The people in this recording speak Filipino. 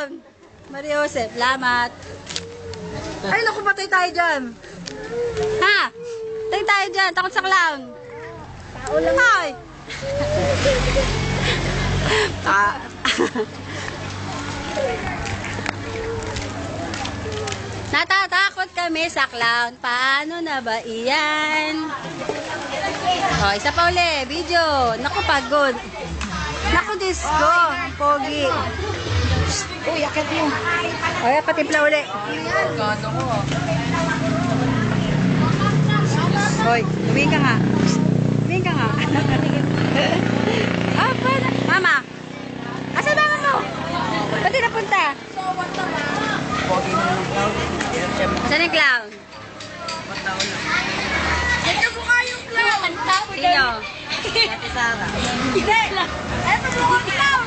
clown. Maria Jose, salamat. Ay, naku, patay tayo dyan. Ha? Patay tayo dyan, takot sa clown. Tao lang. Ay. Natatakot kami sa clown. Paano na ba iyan? Oh, isa pa uli. Video. Naku, pagod. Naku, disco. Pogi. Uy, akit mo. Ay, patimpla uli. Gano ko. Hoy, tumingin ka nga. Tumingin ka nga. Ah, mama. Asa mama mo? Ba't di napunta? Pogi mo ng clown. Saan yung clown? Mataon na. Ito mo kayong clown. Sino? Ate Sara. Hindi. Ito mo kayong clown.